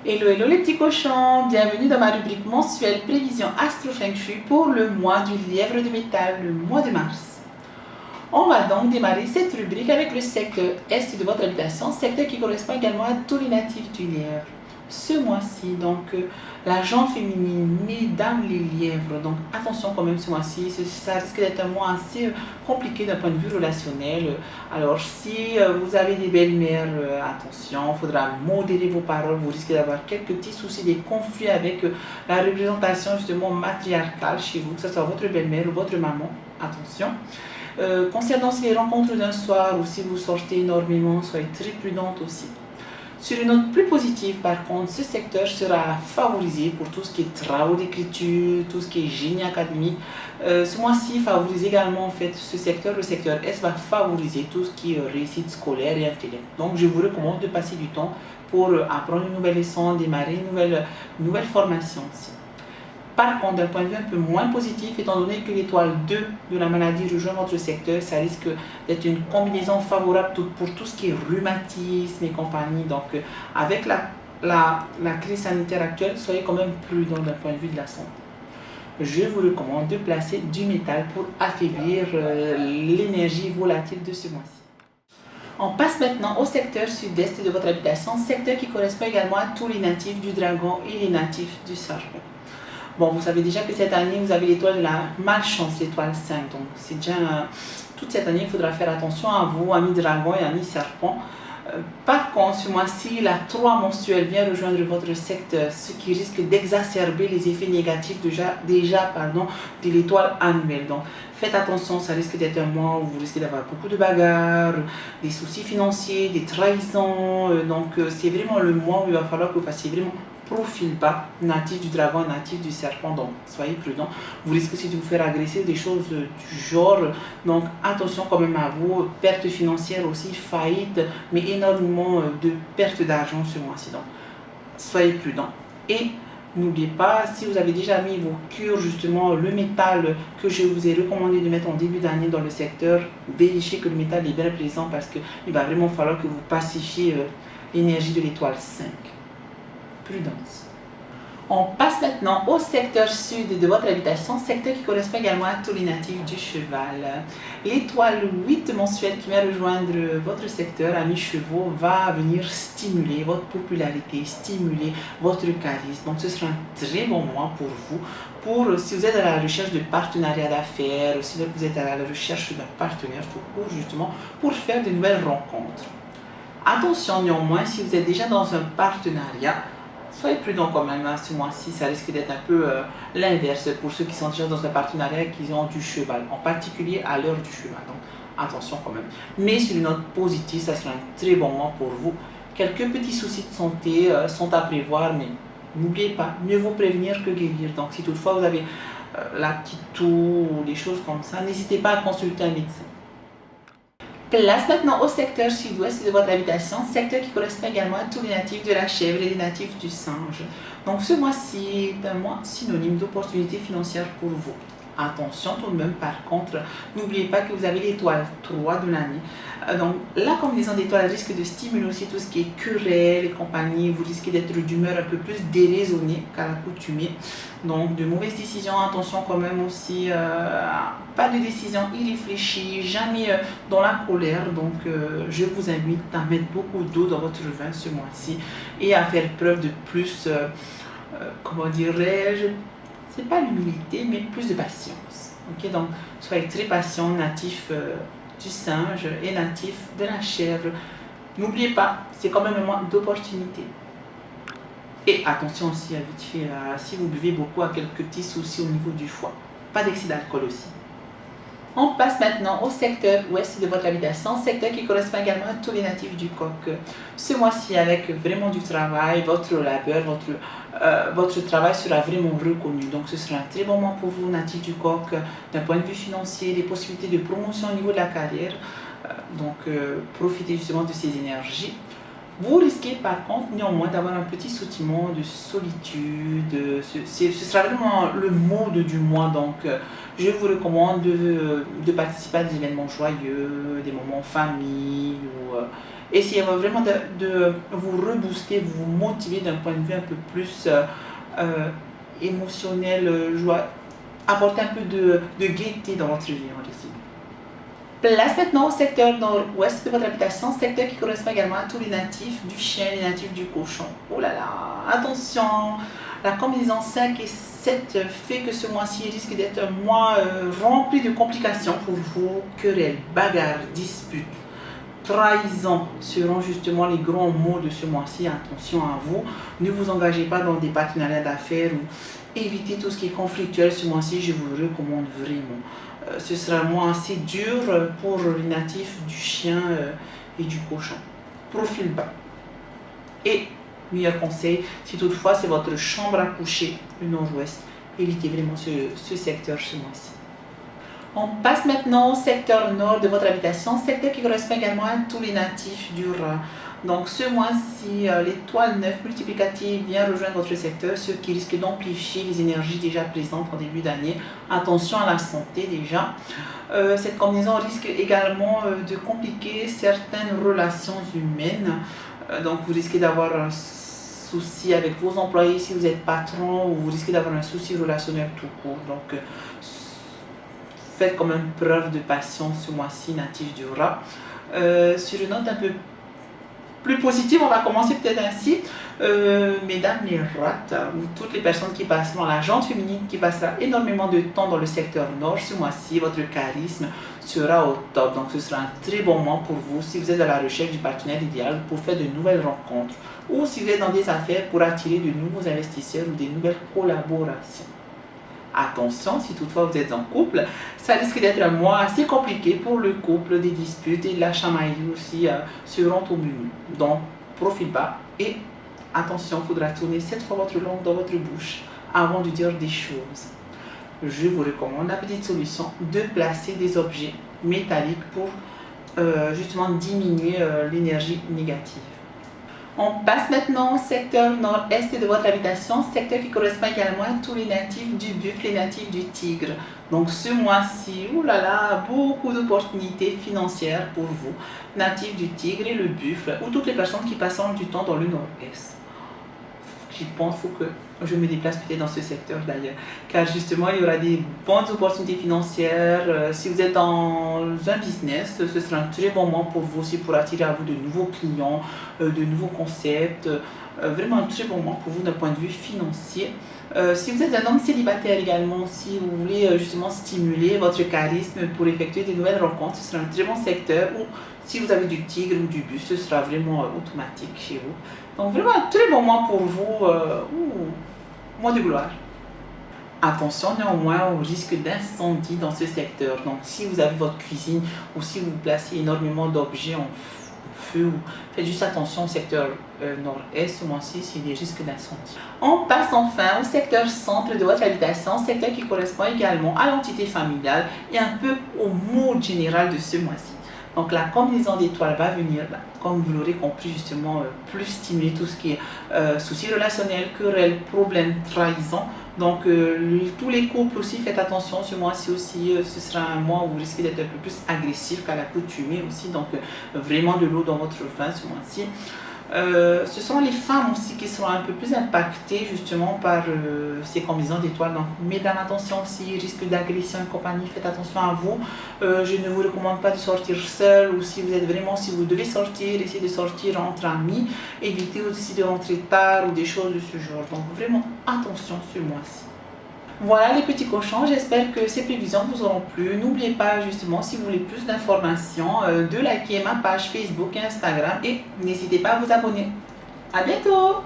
Hello, hello les petits cochons, bienvenue dans ma rubrique mensuelle prévision Astro Feng Shui pour le mois du lièvre de métal, le mois de mars. On va donc démarrer cette rubrique avec le secteur Est de votre habitation, secteur qui correspond également à tous les natifs du lièvre. Ce mois-ci, donc, la jante féminine, mesdames les lièvres, donc attention quand même ce mois-ci, ça risque d'être un mois assez compliqué d'un point de vue relationnel. Alors si vous avez des belles-mères, attention, il faudra modérer vos paroles, vous risquez d'avoir quelques petits soucis, des conflits avec la représentation justement matriarcale chez vous, que ce soit votre belle-mère ou votre maman, attention. Concernant les rencontres d'un soir ou si vous sortez énormément, soyez très prudente aussi. Sur une note plus positive, par contre, ce secteur sera favorisé pour tout ce qui est travaux d'écriture, tout ce qui est génie académique. Ce mois-ci favorise également en fait ce secteur, le secteur S va favoriser tout ce qui est réussite scolaire et intellect. Donc je vous recommande de passer du temps pour apprendre une nouvelle leçon, démarrer une nouvelle formation aussi. Par contre, d'un point de vue un peu moins positif, étant donné que l'étoile 2 de la maladie rejoint votre secteur, ça risque d'être une combinaison favorable pour tout ce qui est rhumatisme et compagnie. Donc, avec la crise sanitaire actuelle, soyez quand même prudent d'un point de vue de la santé. Je vous recommande de placer du métal pour affaiblir l'énergie volatile de ce mois-ci. On passe maintenant au secteur sud-est de votre habitation, secteur qui correspond également à tous les natifs du dragon et les natifs du serpent. Bon, vous savez déjà que cette année, vous avez l'étoile de la malchance, l'étoile 5. Donc, c'est déjà toute cette année, il faudra faire attention à vous, amis dragon et amis serpent. Par contre, ce mois-ci, la 3 mensuelle vient rejoindre votre secteur, ce qui risque d'exacerber les effets négatifs de l'étoile annuelle. Donc, faites attention, ça risque d'être un mois où vous risquez d'avoir beaucoup de bagarres, des soucis financiers, des trahisons. Donc, c'est vraiment le mois où il va falloir que vous fassiez vraiment profil bas, natif du dragon, natif du serpent, donc soyez prudents. Vous risquez aussi de vous faire agresser, des choses du genre, donc attention quand même à vous, pertes financières aussi, faillite, mais énormément de pertes d'argent ce mois-ci, donc soyez prudents. Et n'oubliez pas, si vous avez déjà mis vos cures, justement, le métal que je vous ai recommandé de mettre en début d'année dans le secteur, vérifiez que le métal est bien présent parce qu'il va vraiment falloir que vous pacifiez l'énergie de l'étoile 5. Prudence. On passe maintenant au secteur sud de votre habitation, secteur qui correspond également à tous les natifs du cheval. L'étoile 8 mensuelle qui vient rejoindre votre secteur, amis chevaux, va venir stimuler votre popularité, stimuler votre charisme. Donc ce sera un très bon mois pour vous. Si vous êtes à la recherche de partenariat d'affaires, si vous êtes à la recherche d'un partenaire pour faire de nouvelles rencontres. Attention néanmoins, si vous êtes déjà dans un partenariat, soyez prudents quand même ce mois-ci, ça risque d'être un peu l'inverse pour ceux qui sont déjà dans un partenariat et qui ont du cheval, en particulier à l'heure du cheval. Donc attention quand même. Mais sur une note positive, ça sera un très bon mois pour vous. Quelques petits soucis de santé sont à prévoir, mais n'oubliez pas, mieux vaut prévenir que guérir. Donc si toutefois vous avez la petite toux ou des choses comme ça, n'hésitez pas à consulter un médecin. Place maintenant au secteur sud-ouest de votre habitation, secteur qui correspond également à tous les natifs de la chèvre et les natifs du singe. Donc ce mois-ci est un mois synonyme d'opportunités financières pour vous. Attention tout de même, par contre, n'oubliez pas que vous avez l'étoile 3 de l'année. Donc la combinaison d'étoiles risque de stimuler aussi tout ce qui est querelle et compagnie. Vous risquez d'être d'humeur un peu plus déraisonnée qu'à l'accoutumée. Donc de mauvaises décisions, attention quand même aussi, pas de décision irréfléchie, jamais dans la colère. Donc je vous invite à mettre beaucoup d'eau dans votre vin ce mois-ci et à faire preuve de plus, comment dirais-je, c'est pas l'humilité, mais plus de patience. Ok, donc soyez très patient, natif du singe et natif de la chèvre. N'oubliez pas, c'est quand même un mois d'opportunité. Et attention aussi à vite fait, si vous buvez beaucoup, à quelques petits soucis au niveau du foie. Pas d'excès d'alcool aussi. On passe maintenant au secteur ouest de votre habitation, secteur qui correspond également à tous les natifs du coq. Ce mois-ci, avec vraiment du travail, votre labeur, votre travail sera vraiment reconnu. Donc ce sera un très bon mois pour vous, natifs du coq, d'un point de vue financier, des possibilités de promotion au niveau de la carrière. Donc profitez justement de ces énergies. Vous risquez par contre néanmoins d'avoir un petit sentiment de solitude, ce sera vraiment le mode du mois, donc je vous recommande de participer à des événements joyeux, des moments en famille, ou essayez vraiment de vous rebooster, vous motiver d'un point de vue un peu plus émotionnel, joie, apporter un peu de gaieté dans votre vie, on va dire. Place maintenant au secteur nord-ouest de votre habitation, secteur qui correspond également à tous les natifs du chien, les natifs du cochon. Oh là là, attention, la combinaison 5 et 7 fait que ce mois-ci risque d'être un mois rempli de complications pour vous. Querelles, bagarres, disputes, trahison seront justement les grands mots de ce mois-ci. Attention à vous, ne vous engagez pas dans des partenariats d'affaires ou évitez tout ce qui est conflictuel ce mois-ci, je vous le recommande vraiment. Ce sera un mois assez dur pour les natifs du chien et du cochon. Profil bas. Et, meilleur conseil, si toutefois c'est votre chambre à coucher, le nord-ouest, évitez vraiment ce secteur ce mois-ci. On passe maintenant au secteur nord de votre habitation, secteur qui correspond également à tous les natifs du rat. Donc ce mois-ci, l'étoile 9 multiplicative vient rejoindre votre secteur, ce qui risque d'amplifier les énergies déjà présentes en début d'année. Attention à la santé déjà. Cette combinaison risque également de compliquer certaines relations humaines. Donc vous risquez d'avoir un souci avec vos employés si vous êtes patron, ou vous risquez d'avoir un souci relationnel tout court. Donc faites quand même preuve de patience ce mois-ci, natif du rat. Sur une note un peu plus positive, on va commencer peut-être ainsi. Mesdames les rats, ou toutes les personnes qui passeront, la jante féminine qui passera énormément de temps dans le secteur nord ce mois-ci, votre charisme sera au top. Donc ce sera un très bon moment pour vous si vous êtes à la recherche du partenaire idéal pour faire de nouvelles rencontres, ou si vous êtes dans des affaires pour attirer de nouveaux investisseurs ou des nouvelles collaborations. Attention, si toutefois vous êtes en couple, ça risque d'être un mois assez compliqué pour le couple, des disputes et de la chamaillerie aussi seront au menu. Donc, profil bas et attention, il faudra tourner 7 fois votre langue dans votre bouche avant de dire des choses. Je vous recommande la petite solution de placer des objets métalliques pour justement diminuer l'énergie négative. On passe maintenant au secteur nord-est de votre habitation, secteur qui correspond également à tous les natifs du buffle, les natifs du tigre. Donc ce mois-ci, oulala, beaucoup d'opportunités financières pour vous, natifs du tigre et le buffle, ou toutes les personnes qui passeront du temps dans le nord-est. J'y pense, il faut que je me déplace peut-être dans ce secteur d'ailleurs, car justement il y aura des bonnes opportunités financières. Si vous êtes dans un business, ce sera un très bon moment pour vous aussi pour attirer à vous de nouveaux clients, de nouveaux concepts. Vraiment un très bon moment pour vous d'un point de vue financier. Si vous êtes un homme célibataire également, si vous voulez justement stimuler votre charisme pour effectuer de nouvelles rencontres, ce sera un très bon secteur. Ou si vous avez du tigre ou du buffle, ce sera vraiment automatique chez vous. Donc vraiment un très bon moment pour vous, mois de gloire. Attention néanmoins au risque d'incendie dans ce secteur. Donc si vous avez votre cuisine ou si vous placez énormément d'objets en feu, faites juste attention au secteur nord-est ce mois-ci, s'il y a des risques d'incendie. On passe enfin au secteur centre de votre habitation, secteur qui correspond également à l'entité familiale et un peu au mood général de ce mois-ci. Donc la combinaison d'étoiles va venir, comme vous l'aurez compris justement, plus stimuler tout ce qui est soucis relationnels, querelles, problèmes, trahison. Donc tous les couples aussi, faites attention ce mois-ci aussi, ce sera un mois où vous risquez d'être un peu plus agressif qu'à l'accoutumée aussi. Donc vraiment de l'eau dans votre vin ce mois-ci. Ce sont les femmes aussi qui seront un peu plus impactées justement par ces combinaisons d'étoiles. Donc mesdames, attention aussi, risque d'agression et compagnie, faites attention à vous. Je ne vous recommande pas de sortir seul, ou si vous êtes vraiment, si vous devez sortir, essayez de sortir entre amis, évitez aussi de rentrer tard ou des choses de ce genre. Donc vraiment attention ce mois-ci. Voilà les petits cochons, j'espère que ces prévisions vous auront plu. N'oubliez pas justement, si vous voulez plus d'informations, de liker ma page Facebook et Instagram, et n'hésitez pas à vous abonner. À bientôt!